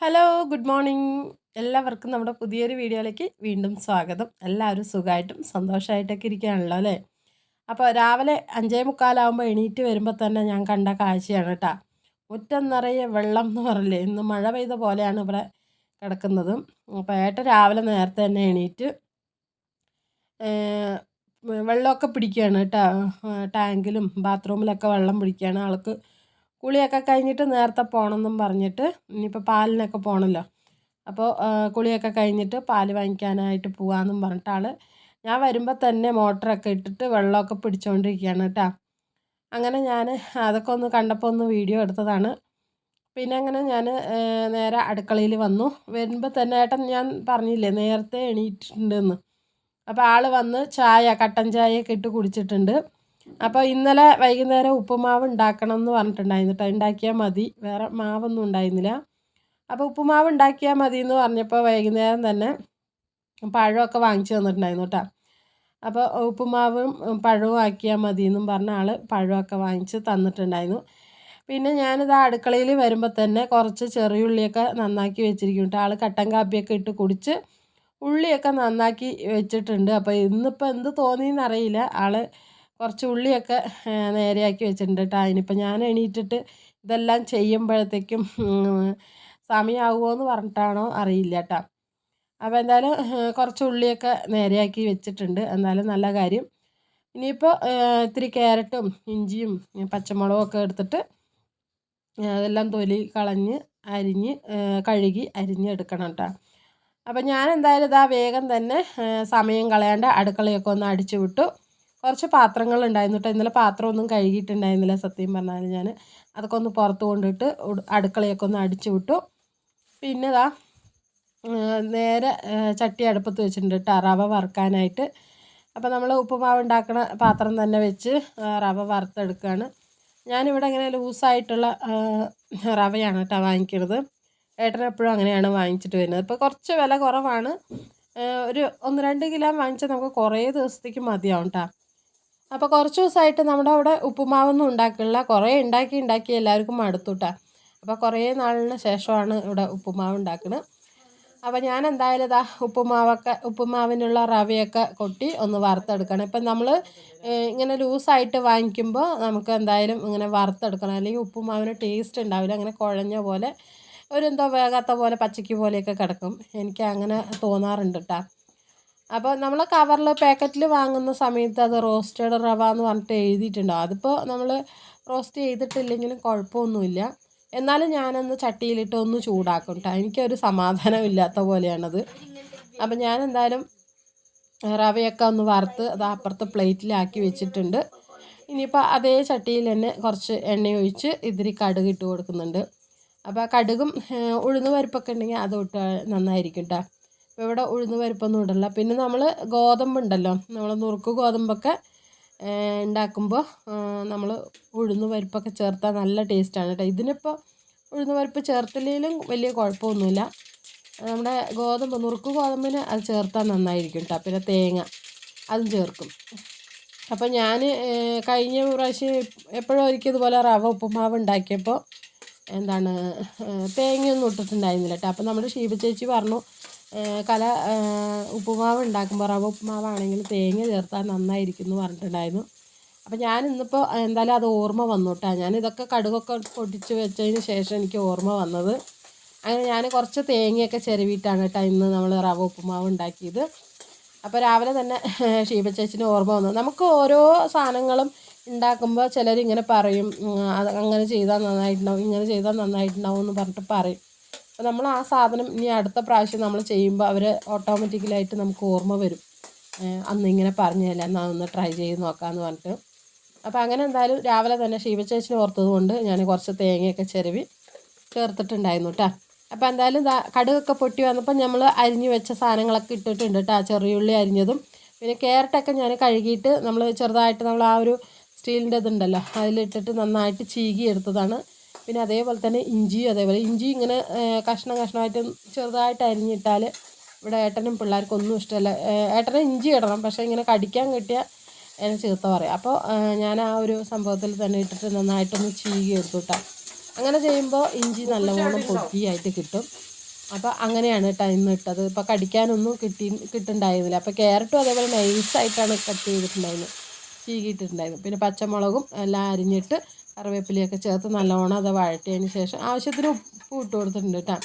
Hello good morning. എല്ലാവർക്കും നമ്മുടെ പുതിയൊരു വീഡിയോയിലേക്ക് വീണ്ടും സ്വാഗതം. എല്ലാവരും സുഖമായിട്ടും സന്തോഷമായിട്ടൊക്കെ ഇരിക്കുകയാണല്ലോ അല്ലേ? അപ്പോൾ രാവിലെ 5:45 എണീറ്റ് വരുമ്പോൾ തന്നെ ഞാൻ കണ്ട കാഴ്ചയാണ് കേട്ടോ. മുറ്റം നിറയെ വെള്ളം എന്ന് പറയില്ലേ, ഇന്ന് മഴ പെയ്ത പോലെയാണ് ഇവിടെ കിടക്കുന്നത്. അപ്പോൾ ഏട്ടൻ രാവിലെ നേരത്തെ തന്നെ എണീറ്റ് വെള്ളമൊക്കെ പിടിക്കുകയാണ് കേട്ടോ. ടാങ്കിലും ബാത്റൂമിലൊക്കെ വെള്ളം പിടിക്കുകയാണ്. ആൾക്ക് കുളിയൊക്കെ കഴിഞ്ഞിട്ട് നേരത്തെ പോകണമെന്നും പറഞ്ഞിട്ട്, ഇനിയിപ്പോൾ പാലിനൊക്കെ പോകണമല്ലോ, അപ്പോൾ കുളിയൊക്കെ കഴിഞ്ഞിട്ട് പാല് വാങ്ങിക്കാനായിട്ട് പോകാമെന്നും പറഞ്ഞിട്ട് ഞാൻ വരുമ്പോൾ തന്നെ മോട്ടറൊക്കെ ഇട്ടിട്ട് വെള്ളമൊക്കെ പിടിച്ചുകൊണ്ടിരിക്കുകയാണ് കേട്ടോ. അങ്ങനെ ഞാൻ അതൊക്കെ ഒന്ന് കണ്ടപ്പോൾ ഒന്ന് വീഡിയോ എടുത്തതാണ്. പിന്നെ അങ്ങനെ ഞാൻ നേരെ അടുക്കളയിൽ വന്നു. വരുമ്പോൾ തന്നെ ഏട്ടൻ ഞാൻ പറഞ്ഞില്ലേ നേരത്തെ എണീറ്റിട്ടുണ്ടെന്ന്. അപ്പോൾ വന്ന് കട്ടൻ ചായയൊക്കെ ഇട്ട് കുടിച്ചിട്ടുണ്ട്. അപ്പോൾ ഇന്നലെ വൈകുന്നേരം ഉപ്പുമാവ് ഉണ്ടാക്കണം എന്ന് പറഞ്ഞിട്ടുണ്ടായിരുന്നു കേട്ടോ. ഉണ്ടാക്കിയാൽ മതി, വേറെ മാവൊന്നും ഉണ്ടായിരുന്നില്ല. അപ്പോൾ ഉപ്പുമാവ് ഉണ്ടാക്കിയാൽ മതി എന്ന് പറഞ്ഞപ്പോൾ വൈകുന്നേരം തന്നെ പഴമൊക്കെ വാങ്ങിച്ചു തന്നിട്ടുണ്ടായിരുന്നു കേട്ടോ. അപ്പോൾ ഉപ്പുമാവും പഴവും ആക്കിയാൽ മതി എന്നും പറഞ്ഞ പഴമൊക്കെ വാങ്ങിച്ച് തന്നിട്ടുണ്ടായിരുന്നു. പിന്നെ ഞാനിത് അടുക്കളയിൽ വരുമ്പോൾ തന്നെ കുറച്ച് ചെറിയുള്ളിയൊക്കെ നന്നാക്കി വെച്ചിരിക്കും കേട്ടോ. കട്ടൻ കാപ്പിയൊക്കെ ഇട്ട് കുടിച്ച് ഉള്ളിയൊക്കെ നന്നാക്കി വെച്ചിട്ടുണ്ട്. അപ്പോൾ ഇന്നിപ്പോൾ എന്ത് തോന്നിയെന്നറിയില്ല, കുറച്ച് ഉള്ളിയൊക്കെ നേരെയാക്കി വെച്ചിട്ടുണ്ട് കേട്ടോ. അതിനിപ്പോൾ ഞാൻ എണീറ്റിട്ട് ഇതെല്ലാം ചെയ്യുമ്പോഴത്തേക്കും സമയമാകുമോ എന്ന് പറഞ്ഞിട്ടാണോ അറിയില്ല കേട്ടോ. അപ്പോൾ എന്തായാലും കുറച്ച് ഉള്ളിയൊക്കെ നേരെയാക്കി വെച്ചിട്ടുണ്ട്. എന്തായാലും നല്ല കാര്യം. ഇനിയിപ്പോൾ ഇത്തിരി ക്യാരറ്റും ഇഞ്ചിയും പച്ചമുളകും ഒക്കെ എടുത്തിട്ട് അതെല്ലാം തൊലി കളഞ്ഞ് കഴുകി അരിഞ്ഞെടുക്കണം കേട്ടോ. അപ്പം ഞാൻ എന്തായാലും ഇതാ വേഗം തന്നെ സമയം കളയാണ്ട് അടുക്കളയൊക്കെ ഒന്ന് അടിച്ചു വിട്ടു. കുറച്ച് പാത്രങ്ങളുണ്ടായിരുന്നു കേട്ടോ. ഇന്നലെ പാത്രമൊന്നും കഴുകിയിട്ടുണ്ടായിരുന്നില്ല സത്യം പറഞ്ഞാൽ. ഞാൻ അതൊക്കെ ഒന്ന് പുറത്ത് കൊണ്ടിട്ട് അടുക്കളയൊക്കെ ഒന്ന് അടിച്ചു വിട്ടു. പിന്നെ ഇതാ നേരെ ചട്ടി അടുപ്പത്ത് വെച്ചിട്ടുണ്ട് കേട്ടോ റവ വറുക്കാനായിട്ട്. അപ്പോൾ നമ്മൾ ഉപ്പുമാവ് ഉണ്ടാക്കുന്ന പാത്രം തന്നെ വെച്ച് റവ വറുത്തെടുക്കുകയാണ്. ഞാനിവിടെ ഇങ്ങനെ ലൂസായിട്ടുള്ള റവയാണ് കേട്ടോ വാങ്ങിക്കുന്നത്. ഏട്ടൻ എപ്പോഴും അങ്ങനെയാണ് വാങ്ങിച്ചിട്ട് വരുന്നത്. ഇപ്പോൾ കുറച്ച് വില കുറവാണ്. ഒരു 1-2 കിലോ വാങ്ങിച്ചാൽ നമുക്ക് കുറേ ദിവസത്തേക്ക് മതിയാവും കേട്ടോ. അപ്പോൾ കുറച്ച് ദിവസമായിട്ട് നമ്മുടെ അവിടെ ഉപ്പുമാവൊന്നും ഉണ്ടാക്കില്ല. കുറേ ഉണ്ടാക്കി എല്ലാവർക്കും മടുത്തു കേട്ടോ. അപ്പോൾ കുറേ നാളിന് ശേഷമാണ് ഇവിടെ ഉപ്പുമാവ് ഉണ്ടാക്കുന്നത്. അപ്പോൾ ഞാൻ എന്തായാലും ഇതാ ഉപ്പുമാവിനുള്ള റവയൊക്കെ കൊട്ടി ഒന്ന് വറുത്തെടുക്കണം. ഇപ്പം നമ്മൾ ഇങ്ങനെ ലൂസായിട്ട് വാങ്ങിക്കുമ്പോൾ നമുക്ക് എന്തായാലും ഇങ്ങനെ വറുത്തെടുക്കണം, അല്ലെങ്കിൽ ഉപ്പുമാവിന് ടേസ്റ്റ് ഉണ്ടാവില്ല. അങ്ങനെ കുഴഞ്ഞ പോലെ എന്തോ വേകാത്ത പോലെ പച്ചയ്ക്ക് പോലെയൊക്കെ കിടക്കും. എനിക്ക് അങ്ങനെ തോന്നാറുണ്ട് കേട്ടോ. അപ്പോൾ നമ്മൾ കവറിൽ പാക്കറ്റിൽ വാങ്ങുന്ന സമയത്ത് അത് റോസ്റ്റഡ് റവ എന്ന് പറഞ്ഞിട്ട് എഴുതിയിട്ടുണ്ടാവും. അതിപ്പോൾ നമ്മൾ റോസ്റ്റ് ചെയ്തിട്ടില്ലെങ്കിലും കുഴപ്പമൊന്നുമില്ല. എന്നാലും ഞാനൊന്ന് ചട്ടിയിലിട്ട് ഒന്ന് ചൂടാക്കും കേട്ടോ. എനിക്കൊരു സമാധാനം ഇല്ലാത്ത പോലെയാണത്. അപ്പം ഞാൻ എന്തായാലും റവയൊക്കെ ഒന്ന് വറുത്ത് അത് അപ്പുറത്ത് പ്ലേറ്റിലാക്കി വെച്ചിട്ടുണ്ട്. ഇനിയിപ്പോൾ അതേ ചട്ടിയിൽ തന്നെ കുറച്ച് എണ്ണ ഒഴിച്ച് ഇതിരി കടുക് ഇട്ട് കൊടുക്കുന്നുണ്ട്. അപ്പോൾ കടുകും ഉഴുന്ന് പരിപ്പൊക്കെ ഉണ്ടെങ്കിൽ അത് ഇട്ട് നന്നായിരിക്കും കേട്ടോ. ഇപ്പോൾ ഇവിടെ ഉഴുന്ന് പരിപ്പൊന്നും ഇടില്ല. പിന്നെ നമ്മൾ ഗോതമ്പുണ്ടല്ലോ, നമ്മൾ നുറുക്ക് ഗോതമ്പൊക്കെ ഉണ്ടാക്കുമ്പോൾ നമ്മൾ ഉഴുന്ന് പരിപ്പൊക്കെ ചേർത്താൽ നല്ല ടേസ്റ്റാണ് കേട്ടോ. ഇതിനിപ്പോൾ ഉഴുന്ന് പരിപ്പ് ചേർത്തില്ലെങ്കിലും വലിയ കുഴപ്പമൊന്നുമില്ല. നമ്മുടെ നുറുക്ക് ഗോതമ്പിന് അത് ചേർത്താൽ നന്നായിരിക്കും കേട്ടോ. പിന്നെ തേങ്ങ അതും ചേർക്കും. അപ്പോൾ ഞാൻ കഴിഞ്ഞ പ്രാവശ്യം എപ്പോഴും ഒരിക്കൽ ഇതുപോലെ റവ ഉപ്പുമാവ് ഉണ്ടാക്കിയപ്പോൾ തേങ്ങയൊന്നും ഇട്ടിട്ടുണ്ടായിരുന്നില്ല കേട്ടോ. അപ്പോൾ നമ്മുടെ ഷീബ ചേച്ചി പറഞ്ഞു ഉപ്പുമാവ് ഉണ്ടാക്കുമ്പോൾ റവ ഉപ്പുമാവാണെങ്കിൽ തേങ്ങ ചേർത്താൽ നന്നായിരിക്കും എന്ന് പറഞ്ഞിട്ടുണ്ടായിരുന്നു. അപ്പോൾ ഞാൻ ഇന്നിപ്പോൾ എന്തായാലും അത് ഓർമ്മ വന്നു കേട്ടോ. ഞാനിതൊക്കെ കടുകൊക്കെ പൊട്ടിച്ച് വെച്ചതിന് ശേഷം എനിക്ക് ഓർമ്മ വന്നത്. അങ്ങനെ ഞാൻ കുറച്ച് തേങ്ങയൊക്കെ ചിരവിയിട്ടാണ് കേട്ടോ ഇന്ന് നമ്മൾ റവ ഉപ്പുമാവ് ഉണ്ടാക്കിയത്. അപ്പോൾ രാവിലെ തന്നെ ഷീബ ചേച്ചിന് ഓർമ്മ വന്നു. നമുക്ക് ഓരോ സാധനങ്ങളും ഉണ്ടാക്കുമ്പോൾ ചിലരിങ്ങനെ പറയും, അത് അങ്ങനെ ചെയ്താൽ നന്നായിട്ടുണ്ടാവും, ഇങ്ങനെ ചെയ്താൽ നന്നായിട്ടുണ്ടാവും എന്ന് പറഞ്ഞിട്ട് പറയും. അപ്പോൾ നമ്മൾ ആ സാധനം ഇനി അടുത്ത പ്രാവശ്യം നമ്മൾ ചെയ്യുമ്പോൾ അവർ ഓട്ടോമാറ്റിക്കലായിട്ട് നമുക്ക് ഓർമ്മ വരും. അന്ന് ഇങ്ങനെ പറഞ്ഞതല്ല, എന്നാൽ ഒന്ന് ട്രൈ ചെയ്ത് നോക്കാമെന്ന് പറഞ്ഞിട്ട്. അപ്പോൾ അങ്ങനെ എന്തായാലും രാവിലെ തന്നെ ഷീബ ചേച്ചിനെ ഓർത്തത് കൊണ്ട് ഞാൻ കുറച്ച് തേങ്ങയൊക്കെ ചിരവി ചേർത്തിട്ടുണ്ടായിരുന്നു കേട്ടോ. അപ്പോൾ എന്തായാലും കടുകൊക്കെ പൊട്ടി വന്നപ്പോൾ നമ്മൾ അരിഞ്ഞു വെച്ച സാധനങ്ങളൊക്കെ ഇട്ടിട്ടുണ്ട് കേട്ടോ. ചെറിയുള്ളി അരിഞ്ഞതും പിന്നെ ക്യാരറ്റൊക്കെ ഞാൻ കഴുകിയിട്ട് നമ്മൾ ചെറുതായിട്ട് നമ്മൾ ആ ഒരു സ്റ്റീലിൻ്റെ ഇതുണ്ടല്ലോ അതിലിട്ടിട്ട് നന്നായിട്ട് ചീകി എടുത്തതാണ്. പിന്നെ അതേപോലെ തന്നെ ഇഞ്ചി ഇങ്ങനെ കഷ്ണമായിട്ട് ചെറുതായിട്ട് അരിഞ്ഞിട്ടാൽ ഇവിടെ ഏട്ടനും പിള്ളേർക്കും ഒന്നും ഇഷ്ടമല്ല. ഏട്ടന് ഇഞ്ചി ഇടണം, പക്ഷേ ഇങ്ങനെ കടിക്കാൻ കിട്ടിയാൽ എന്നെ ചീത്ത പറയും. അപ്പോൾ ഞാൻ ആ ഒരു സംഭവത്തിൽ തന്നെ ഇട്ടിട്ട് നന്നായിട്ടൊന്ന് ചീകി എടുത്തു കേട്ടോ. അങ്ങനെ ചെയ്യുമ്പോൾ ഇഞ്ചി നല്ലവണ്ണം പൊടിയായിട്ട് കിട്ടും. അപ്പോൾ അങ്ങനെയാണ് കേട്ടോ ഇന്ന് ഇട്ടത്. ഇപ്പോൾ കടിക്കാനൊന്നും കിട്ടുന്നുണ്ടായിരുന്നില്ല. അപ്പോൾ ക്യാരറ്റും അതേപോലെ നൈസായിട്ടാണ് കട്ട് ചെയ്തിട്ടുണ്ടായിരുന്നത്, ചീകിയിട്ടുണ്ടായിരുന്നു. പിന്നെ പച്ചമുളകും എല്ലാം അരിഞ്ഞിട്ട് കറിവേപ്പിലയൊക്കെ ചേർത്ത് നല്ലോണം അത് വഴറ്റിയതിന് ശേഷം ആവശ്യത്തിന് ഉപ്പ് ഇട്ട് കൊടുത്തിട്ടുണ്ട് കേട്ടോ.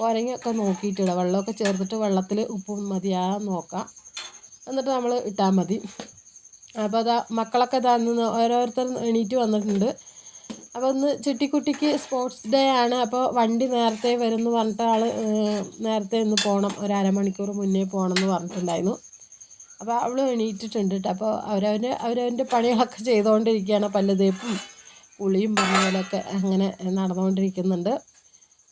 ഓരങ്ങയൊക്കെ നോക്കിയിട്ടിടുക, വെള്ളമൊക്കെ ചേർത്തിട്ട് വെള്ളത്തിൽ ഉപ്പ് മതിയാകാൻ നോക്കാം, എന്നിട്ട് നമ്മൾ ഇട്ടാൽ മതി. അപ്പോൾ അതാ മക്കളൊക്കെ നിന്ന് ഓരോരുത്തർ എണീറ്റ് വന്നിട്ടുണ്ട്. അപ്പോൾ ഇന്ന് ചിട്ടിക്കുട്ടിക്ക് സ്പോർട്സ് ഡേ ആണ്. അപ്പോൾ വണ്ടി നേരത്തെ വരുമെന്ന് പറഞ്ഞിട്ട് ആൾ നേരത്തെ ഒന്ന് പോകണം, ഒരു അരമണിക്കൂർ മുന്നേ പോകണം എന്ന് പറഞ്ഞിട്ടുണ്ടായിരുന്നു. അപ്പോൾ അവൾ എണീറ്റിട്ടുണ്ട് കേട്ടോ. അപ്പോൾ അവരവൻ്റെ പണികളൊക്കെ ചെയ്തുകൊണ്ടിരിക്കുകയാണ്. പല്ല് തേപ്പും കുളിയും പറഞ്ഞ പോലെയൊക്കെ അങ്ങനെ നടന്നുകൊണ്ടിരിക്കുന്നുണ്ട്.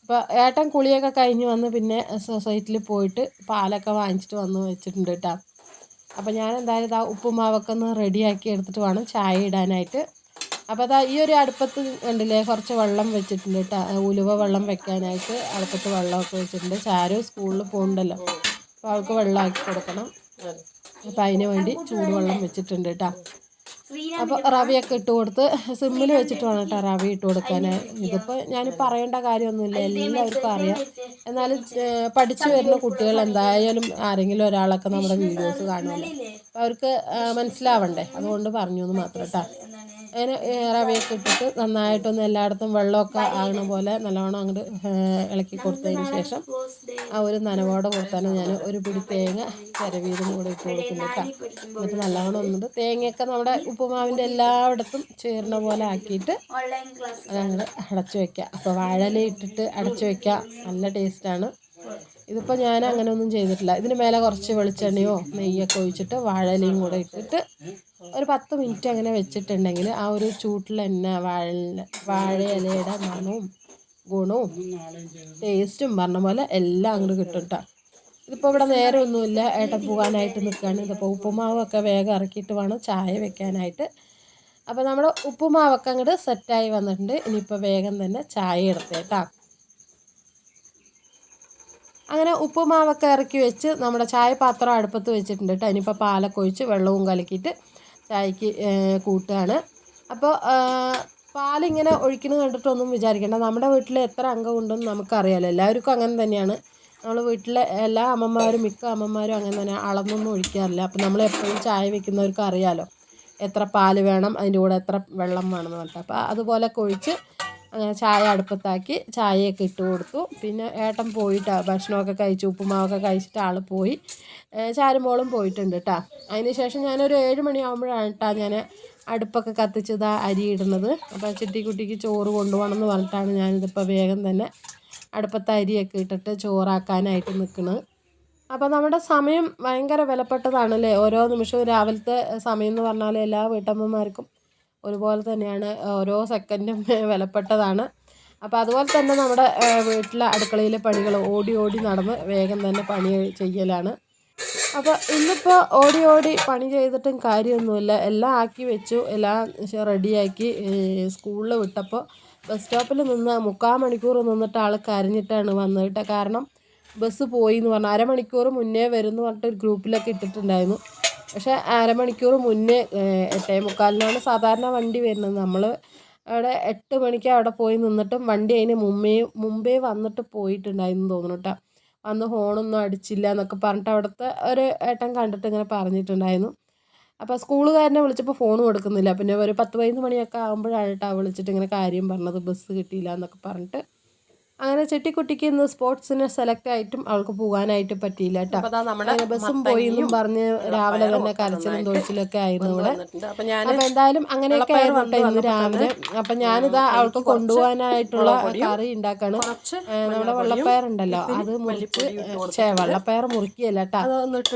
അപ്പോൾ ഏട്ടൻ കുളിയൊക്കെ കഴിഞ്ഞ് വന്ന് പിന്നെ സൊസൈറ്റിയിൽ പോയിട്ട് പാലൊക്കെ വാങ്ങിച്ചിട്ട് വന്ന് വെച്ചിട്ടുണ്ട് കേട്ടോ. അപ്പോൾ ഞാൻ എന്തായാലും ഇതാ ഉപ്പുമാവൊക്കെ ഒന്ന് റെഡിയാക്കി എടുത്തിട്ട് വേണം ചായ ഇടാനായിട്ട്. അപ്പോൾ അതാ ഈ ഒരു അടുപ്പത്ത് കണ്ടില്ലേ കുറച്ച് വെള്ളം വെച്ചിട്ടുണ്ട് കേട്ടോ, ഉലുവ വെള്ളം വെക്കാനായിട്ട് അടുപ്പത്ത് വെള്ളമൊക്കെ വെച്ചിട്ടുണ്ട്. ചാരു സ്കൂളിൽ പോകുന്നുണ്ടല്ലോ, അപ്പോൾ അവൾക്ക് വെള്ളമാക്കി കൊടുക്കണം. അപ്പോൾ അതിന് വേണ്ടി ചൂടുവെള്ളം വെച്ചിട്ടുണ്ട് കേട്ടോ. അപ്പോൾ റവയൊക്കെ ഇട്ട് കൊടുത്ത് സിമ്മിൽ വെച്ചിട്ട് വേണം കേട്ടോ റവ ഇട്ട് കൊടുക്കാൻ. ഇതിപ്പോൾ ഞാൻ പറയേണ്ട കാര്യമൊന്നുമില്ല, എല്ലാവർക്കും അറിയാം. എന്നാലും പഠിച്ചു വരുന്ന കുട്ടികൾ എന്തായാലും ആരെങ്കിലും ഒരാളൊക്കെ നമ്മുടെ വീഡിയോസ് കാണുമല്ലോ, അപ്പോൾ അവർക്ക് മനസ്സിലാവണ്ടേ, അതുകൊണ്ട് പറഞ്ഞു എന്ന് മാത്രം കേട്ടോ. അതിന് റവയൊക്കെ ഇട്ടിട്ട് നന്നായിട്ടൊന്ന് എല്ലായിടത്തും വെള്ളമൊക്കെ ആകുന്ന പോലെ നല്ലോണം അങ്ങോട്ട് ഇളക്കി കൊടുത്തതിന് ശേഷം ആ ഒരു നനവോടെ കൊടുത്താണ് ഞാൻ ഒരു പിടി തേങ്ങ ചിരവിയതും കൂടെ ഇട്ട് കൊടുക്കുന്നത് കേട്ടോ. എന്നിട്ട് നല്ലോണം ഒന്നിട്ട് തേങ്ങയൊക്കെ നമ്മുടെ ഉപ്പുമാവിൻ്റെ എല്ലായിടത്തും ചേർന്ന പോലെ ആക്കിയിട്ട് അതങ്ങോട്ട് അടച്ചു വയ്ക്കുക. അപ്പോൾ വാഴയില ഇട്ടിട്ട് അടച്ചു വയ്ക്കുക, നല്ല ടേസ്റ്റാണ്. ഇതിപ്പോൾ ഞാൻ അങ്ങനെ ഒന്നും ചെയ്തിട്ടില്ല. ഇതിന് മേലെ കുറച്ച് വെളിച്ചെണ്ണയോ നെയ്യൊക്കെ ഒഴിച്ചിട്ട് വാഴയിലയും കൂടെ ഇട്ടിട്ട് ഒരു 10 മിനിറ്റ് അങ്ങനെ വെച്ചിട്ടുണ്ടെങ്കിൽ ആ ഒരു ചൂട്ടിൽ തന്നെ വാഴയിലയുടെ മണവും ഗുണവും ടേസ്റ്റും പറഞ്ഞ പോലെ എല്ലാം അങ്ങോട്ട് കിട്ടും കേട്ടോ. ഇതിപ്പോൾ ഇവിടെ നേരമൊന്നുമില്ല, ഏട്ടൻ പോകാനായിട്ട് നിൽക്കുകയാണ്. ഇതിപ്പോൾ ഉപ്പുമാവൊക്കെ വേഗം ഇറക്കിയിട്ട് വേണം ചായ വെക്കാനായിട്ട്. അപ്പോൾ നമ്മുടെ ഉപ്പുമാവൊക്കെ അങ്ങോട്ട് സെറ്റായി വന്നിട്ടുണ്ട്. ഇനിയിപ്പോൾ വേഗം തന്നെ ചായ എടുത്തേട്ടാ. അങ്ങനെ ഉപ്പുമാവൊക്കെ ഇറക്കി വെച്ച് നമ്മുടെ ചായ പാത്രം അടുപ്പത്ത് വെച്ചിട്ടുണ്ട് കേട്ടോ. ഇനിയിപ്പോൾ പാലൊക്കെ ഒഴിച്ച് വെള്ളവും കലക്കിയിട്ട് ചായക്ക് കൂട്ടുകയാണ്. അപ്പോൾ പാലിങ്ങനെ ഒഴിക്കുന്നത് കണ്ടിട്ടൊന്നും വിചാരിക്കേണ്ട, നമ്മുടെ വീട്ടിൽ എത്ര അംഗം ഉണ്ടെന്ന് നമുക്കറിയാമല്ലോ, എല്ലാവർക്കും അങ്ങനെ തന്നെയാണ്. നമ്മൾ വീട്ടിലെ എല്ലാ അമ്മമാരും മിക്ക അമ്മമാരും അങ്ങനെ തന്നെ അളന്നൊന്നും ഒഴിക്കാറില്ല. അപ്പോൾ നമ്മൾ എപ്പോഴും ചായ വെക്കുന്നവർക്ക് അറിയാമല്ലോ എത്ര പാല് വേണം, അതിൻ്റെ കൂടെ എത്ര വെള്ളം വേണമെന്ന് പറഞ്ഞിട്ട്. അപ്പോൾ അതുപോലെയൊക്കെ ഒഴിച്ച് അങ്ങനെ ചായ അടുപ്പത്താക്കി ചായയൊക്കെ ഇട്ട് കൊടുത്തു. പിന്നെ ഏട്ടൻ പോയിട്ട് ഭക്ഷണമൊക്കെ കഴിച്ച് ഉപ്പുമാവൊക്കെ കഴിച്ചിട്ട് ആൾ പോയി. ചാരുമോളും പോയിട്ടുണ്ട് കേട്ടോ. അതിന് ശേഷം ഞാനൊരു 7 മണിയാകുമ്പോഴാണ് കേട്ടോ ഞാൻ അടുപ്പൊക്കെ കത്തിച്ചത് അരി ഇടുന്നത്. അപ്പോൾ ചിട്ടിക്കുട്ടിക്ക് ചോറ് കൊണ്ടുപോകണം എന്ന് പറഞ്ഞിട്ടാണ് ഞാനിതിപ്പോൾ വേഗം തന്നെ അടുപ്പത്ത് അരിയൊക്കെ ഇട്ടിട്ട് ചോറാക്കാനായിട്ട് നിൽക്കുന്നത്. അപ്പോൾ നമ്മുടെ സമയം ഭയങ്കര വിലപ്പെട്ടതാണല്ലേ. ഓരോ നിമിഷവും രാവിലത്തെ സമയം എന്ന് പറഞ്ഞാൽ എല്ലാ വീട്ടമ്മമാർക്കും ഒരുപോലെ തന്നെയാണ്, ഓരോ സെക്കൻഡും വിലപ്പെട്ടതാണ്. അപ്പോൾ അതുപോലെ തന്നെ നമ്മുടെ വീട്ടിലെ അടുക്കളയിലെ പണികൾ ഓടി ഓടി നടന്ന് വേഗം തന്നെ പണി ചെയ്യലാണ്. അപ്പോൾ ഇന്നിപ്പോൾ ഓടി ഓടി പണി ചെയ്തിട്ടും കാര്യമൊന്നുമില്ല, എല്ലാം ആക്കി വെച്ചു, എല്ലാം റെഡിയാക്കി സ്കൂളിൽ വിട്ടപ്പോൾ ബസ് സ്റ്റോപ്പിൽ നിന്ന് 3/4 മണിക്കൂർ നിന്നിട്ട് ആൾ കരഞ്ഞിട്ടാണ് വന്നത് കേട്ടോ. കാരണം ബസ് പോയി എന്ന് പറഞ്ഞാൽ അരമണിക്കൂർ മുന്നേ വരും എന്ന് പറഞ്ഞിട്ട് ഒരു ഗ്രൂപ്പിലൊക്കെ ഇട്ടിട്ടുണ്ടായിരുന്നു. പക്ഷേ അരമണിക്കൂർ മുന്നേ 8:45 സാധാരണ വണ്ടി വരുന്നത്. നമ്മൾ അവിടെ 8 മണിക്ക് അവിടെ പോയി നിന്നിട്ടും വണ്ടി അതിന് മുമ്പേ വന്നിട്ട് പോയിട്ടുണ്ടായിരുന്നു തോന്നുന്നു കേട്ടോ. അന്ന് ഹോണൊന്നും അടിച്ചില്ല എന്നൊക്കെ പറഞ്ഞിട്ട് അവിടുത്തെ ഒരു ഏട്ടൻ കണ്ടിട്ട് ഇങ്ങനെ പറഞ്ഞിട്ടുണ്ടായിരുന്നു. അപ്പോൾ സ്കൂളുകാരനെ വിളിച്ചപ്പോൾ ഫോൺ കൊടുക്കുന്നില്ല. പിന്നെ ഒരു 10-11 മണിയൊക്കെ ആകുമ്പോഴാണ് കേട്ടോ വിളിച്ചിട്ട് ഇങ്ങനെ കാര്യം പറഞ്ഞത്, ബസ് കിട്ടിയില്ല എന്നൊക്കെ പറഞ്ഞിട്ട്. അങ്ങനെ ചെട്ടിക്കുട്ടിക്ക് ഇന്ന് സ്പോർട്സിന് സെലക്ട് ആയിട്ടും അവൾക്ക് പോകാനായിട്ട് പറ്റിയില്ല കേട്ടോ. അങ്ങനെ ബസ്സും പോയി എന്നും പറഞ്ഞ് രാവിലെ തന്നെ കരച്ചിലും തൊഴിച്ചിലൊക്കെ ആയിരുന്നു ഇവിടെ. അപ്പോൾ എന്തായാലും അങ്ങനെയൊക്കെ ആയിരുന്നു കേട്ടോ ഇന്ന് രാവിലെ. അപ്പം ഞാനിതാ അവൾക്ക് കൊണ്ടുപോകാനായിട്ടുള്ള കറി ഉണ്ടാക്കാണ്. നമ്മുടെ വെള്ളപ്പയറുണ്ടല്ലോ അത് വെള്ളപ്പയർ മുറിക്കുകയല്ല കേട്ടോ,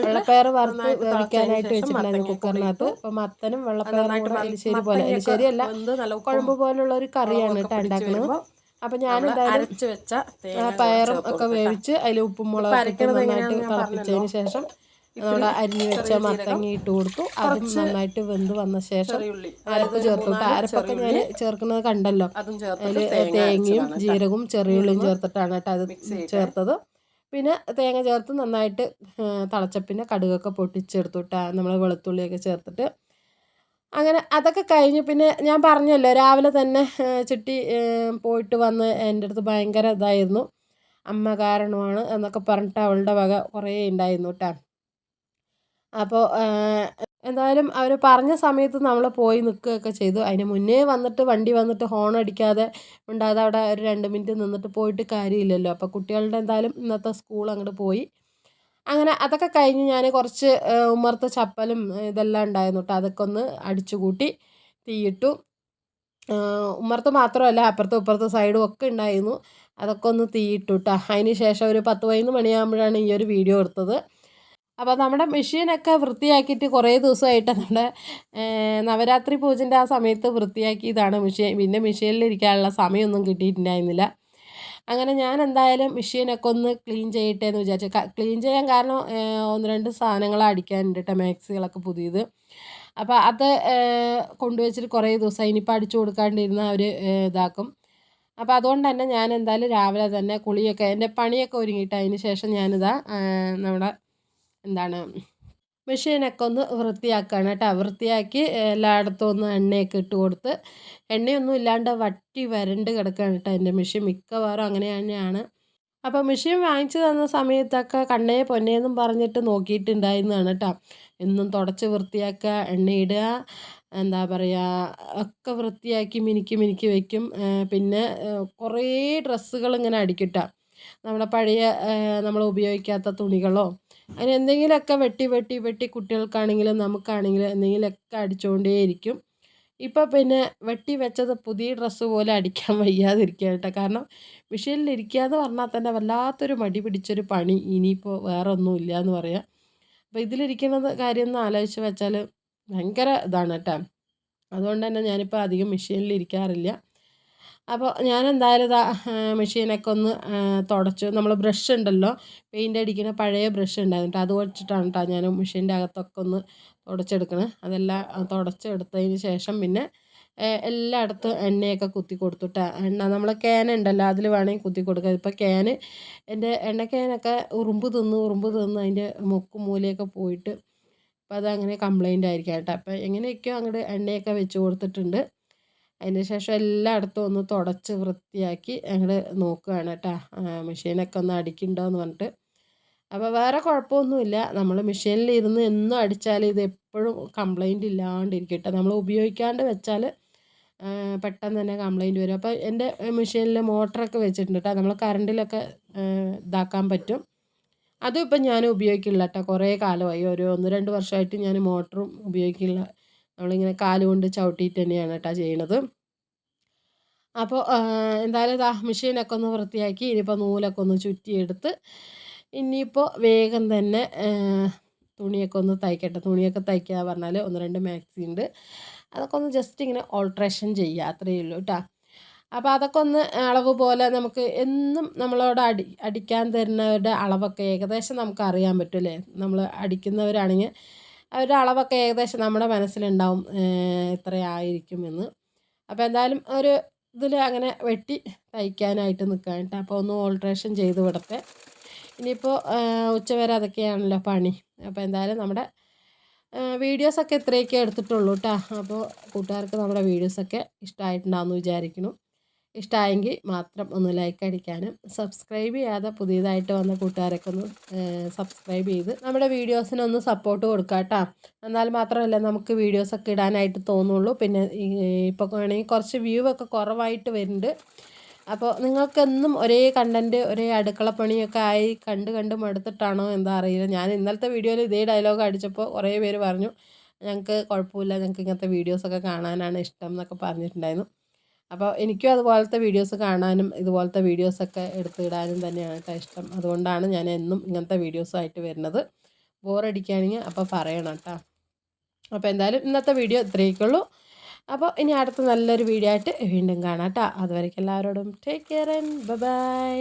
വെള്ളപ്പയർ വറുത്ത് വേവിക്കാനായിട്ട് വെച്ചിട്ടുണ്ടായിരുന്നു കുക്കറിനകത്ത്. അപ്പം മത്തനും വെള്ളപ്പയറും കൂടെ എലിശ്ശേരി പോലെ, എലിശ്ശേരിയല്ല കുഴമ്പ് പോലുള്ള ഒരു കറിയാണ് കേട്ടോ ഉണ്ടാക്കുന്നത്. അപ്പം ഞാനെന്തായാലും പയറും ഒക്കെ വേവിച്ച് അതിൽ ഉപ്പും മുളകൊക്കെ നന്നായിട്ട് തിളപ്പിച്ചതിന് ശേഷം നമ്മൾ അരിഞ്ഞ് വെച്ച മത്തങ്ങ ഇട്ട് കൊടുത്തു. അതും നന്നായിട്ട് വെന്ത് വന്ന ശേഷം അരപ്പ് ചേർത്തു കേട്ടോ. അരപ്പൊക്കെ ഞാൻ ചേർക്കുന്നത് കണ്ടല്ലോ, അതിൽ തേങ്ങയും ജീരകവും ചെറിയുള്ളിയും ചേർത്തിട്ടാണ് കേട്ടോ അത് ചേർത്തത്. പിന്നെ തേങ്ങ ചേർത്ത് നന്നായിട്ട് തിളച്ച പിന്നെ കടുകൊക്കെ പൊട്ടിച്ചെടുത്തു കേട്ടോ, നമ്മൾ വെളുത്തുള്ളിയൊക്കെ ചേർത്തിട്ട്. അങ്ങനെ അതൊക്കെ കഴിഞ്ഞ് പിന്നെ ഞാൻ പറഞ്ഞല്ലോ രാവിലെ തന്നെ ചിട്ടി പോയിട്ട് വന്ന് എൻ്റെ അടുത്ത് ഭയങ്കര ഇതായിരുന്നു. അമ്മ കാരണമാണ് എന്നൊക്കെ പറഞ്ഞിട്ട് അവളുടെ വക കുറേ ഉണ്ടായിരുന്നു കേട്ടോ. അപ്പോൾ എന്തായാലും അവർ പറഞ്ഞ സമയത്ത് നമ്മൾ പോയി നിൽക്കുകയൊക്കെ ചെയ്തു. അതിന് മുന്നേ വന്നിട്ട് വണ്ടി വന്നിട്ട് ഹോൺ അടിക്കാതെ ഉണ്ടാകാതെ അവിടെ ഒരു 2 മിനിറ്റ് നിന്നിട്ട് പോയിട്ട് കാര്യമില്ലല്ലോ. അപ്പോൾ കുട്ടികളുടെ എന്തായാലും ഇന്നത്തെ സ്കൂൾ അങ്ങോട്ട് പോയി. അങ്ങനെ അതൊക്കെ കഴിഞ്ഞ് ഞാൻ കുറച്ച് ഉമ്മർത്ത് ചപ്പലും ഇതെല്ലാം ഉണ്ടായിരുന്നു കേട്ടോ. അതൊക്കെ ഒന്ന് അടിച്ചു കൂട്ടി തീയിട്ടു. ഉമ്മർത്ത് മാത്രമല്ല അപ്പുറത്തും ഇപ്പുറത്തും സൈഡും ഒക്കെ ഉണ്ടായിരുന്നു. അതൊക്കെ ഒന്ന് തീയിട്ടു കേട്ടോ. അതിന് ശേഷം ഒരു 10-11 മണിയാകുമ്പോഴാണ് ഈ ഒരു വീഡിയോ എടുത്തത്. അപ്പോൾ നമ്മുടെ മെഷീനൊക്കെ വൃത്തിയാക്കിയിട്ട് കുറേ ദിവസമായിട്ട് നമ്മുടെ നവരാത്രി പൂജൻ്റെ ആ സമയത്ത് വൃത്തിയാക്കിയതാണ് മെഷീൻ. പിന്നെ മെഷീനിലിരിക്കാനുള്ള സമയമൊന്നും കിട്ടിയിട്ടുണ്ടായിരുന്നില്ല. അങ്ങനെ ഞാൻ എന്തായാലും മെഷീനൊക്കെ ഒന്ന് ക്ലീൻ ചെയ്യട്ടെ എന്ന് വിചാരിച്ചു. ക്ലീൻ ചെയ്യാൻ കാരണം 1-2 സാധനങ്ങൾ അടിക്കാനുണ്ട് കേട്ടോ, മാക്സികളൊക്കെ പുതിയത്. അപ്പോൾ അത് കൊണ്ടുവച്ചിട്ട് കുറേ ദിവസമായി. ഇനിയിപ്പോൾ അടിച്ചു കൊടുക്കാണ്ടിരുന്ന അവർ ഇതാക്കും. അപ്പോൾ അതുകൊണ്ട് തന്നെ ഞാൻ എന്തായാലും രാവിലെ തന്നെ കുളിയൊക്കെ എൻ്റെ പണിയൊക്കെ ഒരുങ്ങിയിട്ട് അതിന് ശേഷം ഞാനിതാ നമ്മുടെ എന്താണ് മെഷീനൊക്കെ ഒന്ന് വൃത്തിയാക്കുകയാണ് കേട്ടോ. വൃത്തിയാക്കി എല്ലായിടത്തും ഒന്ന് എണ്ണയൊക്കെ ഇട്ട് കൊടുത്ത്, എണ്ണയൊന്നും ഇല്ലാണ്ട് വറ്റി വരണ്ട് കിടക്കുകയാണ് കേട്ടോ എൻ്റെ മെഷീൻ. മിക്കവാറും അങ്ങനെ തന്നെയാണ്. അപ്പോൾ മെഷീൻ വാങ്ങിച്ചു തന്ന സമയത്തൊക്കെ കണ്ണേ പൊന്നേന്നും പറഞ്ഞിട്ട് നോക്കിയിട്ടുണ്ടായിരുന്നതാണ് കേട്ടോ. എന്നും തുടച്ച് വൃത്തിയാക്കുക, എണ്ണയിടുക, എന്താ പറയുക, ഒക്കെ വൃത്തിയാക്കി മിനുക്കി മിനുക്കി വെക്കും. പിന്നെ കുറേ ഡ്രസ്സുകൾ ഇങ്ങനെ അടിക്കിട്ടാ. നമ്മുടെ പഴയ നമ്മൾ ഉപയോഗിക്കാത്ത തുണികളോ അങ്ങനെ എന്തെങ്കിലുമൊക്കെ വെട്ടി വെട്ടി വെട്ടി കുട്ടികൾക്കാണെങ്കിലും നമുക്കാണെങ്കിലും എന്തെങ്കിലുമൊക്കെ അടിച്ചുകൊണ്ടേയിരിക്കും. ഇപ്പോൾ പിന്നെ വെട്ടി വെച്ചത് പുതിയ ഡ്രസ്സ് പോലെ അടിക്കാൻ വയ്യാതിരിക്കുക കേട്ടോ. കാരണം മെഷീനിലിരിക്കുക എന്ന് പറഞ്ഞാൽ തന്നെ വല്ലാത്തൊരു മടി പിടിച്ചൊരു പണി. ഇനിയിപ്പോൾ വേറെ ഒന്നുമില്ല എന്ന് പറയാം. അപ്പോൾ ഇതിലിരിക്കുന്നത് കാര്യം ഒന്ന് ആലോചിച്ച് വെച്ചാൽ ഭയങ്കര ഇതാണ് കേട്ടോ. അതുകൊണ്ട് തന്നെ ഞാനിപ്പോൾ അധികം മെഷീനിലിരിക്കാറില്ല. അപ്പോൾ ഞാൻ എന്തായാലും ഇതാ മെഷീനൊക്കെ ഒന്ന് തുടച്ചു. നമ്മൾ ബ്രഷ് ഉണ്ടല്ലോ, പെയിൻ്റ് അടിക്കുന്ന പഴയ ബ്രഷ് ഉണ്ടായിരുന്നു, അത് വെച്ചിട്ടാണ് കേട്ടോ ഞാൻ മെഷീൻ്റെ അകത്തൊക്കെ ഒന്ന് തുടച്ചെടുക്കണത്. അതെല്ലാം തുടച്ചെടുത്തതിന് ശേഷം പിന്നെ എല്ലായിടത്തും എണ്ണയൊക്കെ കുത്തി കൊടുത്തിട്ട്, എണ്ണ നമ്മൾ ക്യാൻ ഉണ്ടല്ലോ അതിൽ വേണമെങ്കിൽ കുത്തി കൊടുക്കുക. ഇപ്പോൾ ക്യാന് എൻ്റെ എണ്ണ ക്യാനൊക്കെ ഉറുമ്പ് തിന്ന് അതിൻ്റെ മുക്കും മൂലയൊക്കെ പോയിട്ട് അപ്പോൾ അതങ്ങനെ കംപ്ലൈൻ്റ് ആയിരിക്കാം കേട്ടോ. അപ്പോൾ എങ്ങനെയൊക്കെയോ അങ്ങോട്ട് എണ്ണയൊക്കെ വെച്ച് കൊടുത്തിട്ടുണ്ട്. അതിന് ശേഷം എല്ലായിടത്തും ഒന്ന് തുടച്ച് വൃത്തിയാക്കി അങ്ങോട്ട് നോക്കുകയാണ് കേട്ടോ, മെഷീനൊക്കെ ഒന്ന് അടിക്കുന്നുണ്ടോ എന്ന് പറഞ്ഞിട്ട്. അപ്പോൾ വേറെ കുഴപ്പമൊന്നുമില്ല. നമ്മൾ മെഷീനിൽ ഇരുന്ന് എന്നും അടിച്ചാൽ ഇത് എപ്പോഴും കംപ്ലൈൻറ്റ് ഇല്ലാണ്ടിരിക്കും കേട്ടോ. നമ്മൾ ഉപയോഗിക്കാണ്ട് വെച്ചാൽ പെട്ടെന്ന് തന്നെ കംപ്ലൈൻറ്റ് വരും. അപ്പോൾ എൻ്റെ മെഷീനിൽ മോട്ടറൊക്കെ വെച്ചിട്ടുണ്ട് കേട്ടോ, നമ്മൾ കറണ്ടിലൊക്കെ ഇതാക്കാൻ പറ്റും. അതും ഇപ്പം ഞാൻ ഉപയോഗിക്കില്ല കേട്ടോ, കുറേ കാലമായി, ഒരു 1-2 വർഷമായിട്ട് ഞാൻ മോട്ടറും ഉപയോഗിക്കില്ല. നമ്മളിങ്ങനെ കാലുകൊണ്ട് ചവിട്ടിയിട്ട് തന്നെയാണ് കേട്ടോ ചെയ്യണത്. അപ്പോൾ എന്തായാലും ഇതാ മെഷീനൊക്കെ ഒന്ന് വൃത്തിയാക്കി ഇനിയിപ്പോൾ നൂലൊക്കെ ഒന്ന് ചുറ്റിയെടുത്ത് ഇനിയിപ്പോൾ വേഗം തന്നെ തുണിയൊക്കെ ഒന്ന് തയ്ക്കട്ടെ. തുണിയൊക്കെ തയ്ക്കുക പറഞ്ഞാൽ 1-2 മാക്സി ഉണ്ട്, അതൊക്കെ ഒന്ന് ജസ്റ്റ് ഇങ്ങനെ ഓൾട്രേഷൻ ചെയ്യുക, അത്രയേ ഉള്ളൂ കേട്ടോ. അപ്പോൾ അതൊക്കെ ഒന്ന് അളവ് പോലെ നമുക്ക് എന്നും നമ്മളോട് അടിക്കാൻ തരുന്നവരുടെ അളവൊക്കെ ഏകദേശം നമുക്ക് അറിയാൻ പറ്റുമല്ലേ. നമ്മൾ അടിക്കുന്നവരാണെങ്കിൽ അവരുടെ അളവൊക്കെ ഏകദേശം നമ്മുടെ മനസ്സിലുണ്ടാവും എത്രയായിരിക്കുമെന്ന്. അപ്പോൾ എന്തായാലും ഒരു ഇതിൽ അങ്ങനെ വെട്ടി തയ്ക്കാനായിട്ട് നിൽക്കാൻ കേട്ടോ. അപ്പോൾ ഒന്ന് ഓൾട്രേഷൻ ചെയ്ത് വിടട്ടെ. ഇനിയിപ്പോൾ ഉച്ചവരെ അതൊക്കെയാണല്ലോ പണി. അപ്പോൾ എന്തായാലും നമ്മുടെ വീഡിയോസൊക്കെ ഇത്രയൊക്കെ എടുത്തിട്ടുള്ളൂ കേട്ടോ. അപ്പോൾ കൂട്ടുകാർക്ക് നമ്മുടെ വീഡിയോസൊക്കെ ഇഷ്ടമായിട്ടുണ്ടാകുമെന്ന് വിചാരിക്കുന്നു. ഇഷ്ടമായെങ്കിൽ മാത്രം ഒന്ന് ലൈക്ക് അടിക്കാനും സബ്സ്ക്രൈബ് ചെയ്യാതെ പുതിയതായിട്ട് വന്ന കൂട്ടുകാരൊക്കെ ഒന്ന് സബ്സ്ക്രൈബ് ചെയ്ത് നമ്മുടെ വീഡിയോസിനൊന്ന് സപ്പോർട്ട് കൊടുക്കുക കേട്ടോ. എന്നാൽ മാത്രമല്ല നമുക്ക് വീഡിയോസൊക്കെ ഇടാനായിട്ട് തോന്നുള്ളൂ. പിന്നെ ഇപ്പോൾ വേണമെങ്കിൽ കുറച്ച് വ്യൂ ഒക്കെ കുറവായിട്ട് വരുന്നുണ്ട്. അപ്പോൾ നിങ്ങൾക്കെന്നും ഒരേ കണ്ടൻറ്റ് ഒരേ അടുക്കളപ്പണിയൊക്കെ ആയി കണ്ട് മടുത്തിട്ടാണോ എന്താ അറിയില്ല. ഞാൻ ഇന്നലത്തെ വീഡിയോയിൽ ഇതേ ഡയലോഗ് അടിച്ചപ്പോൾ കുറേ പേര് പറഞ്ഞു ഞങ്ങൾക്ക് കുഴപ്പമില്ല, ഞങ്ങൾക്ക് ഇങ്ങനത്തെ വീഡിയോസൊക്കെ കാണാനാണ് ഇഷ്ടം എന്നൊക്കെ പറഞ്ഞിട്ടുണ്ടായിരുന്നു. അപ്പോൾ എനിക്കും അതുപോലത്തെ വീഡിയോസ് കാണാനും ഇതുപോലത്തെ വീഡിയോസൊക്കെ എടുത്തിടാനും തന്നെയാണ് കേട്ടോ ഇഷ്ടം. അതുകൊണ്ടാണ് ഞാൻ എന്നും ഇങ്ങനത്തെ വീഡിയോസുമായിട്ട് വരുന്നത്. ബോറടിക്കുകയാണെങ്കിൽ അപ്പോൾ പറയണം കേട്ടോ. അപ്പോൾ എന്തായാലും ഇന്നത്തെ വീഡിയോ ഇത്രയൊക്കെയുള്ളൂ. അപ്പോൾ ഇനി അടുത്ത നല്ലൊരു വീഡിയോ ആയിട്ട് വീണ്ടും കാണാം കേട്ടോ. അതുവരേക്കും എല്ലാവരോടും ടേക്ക് കെയർ ആൻഡ് ബൈ.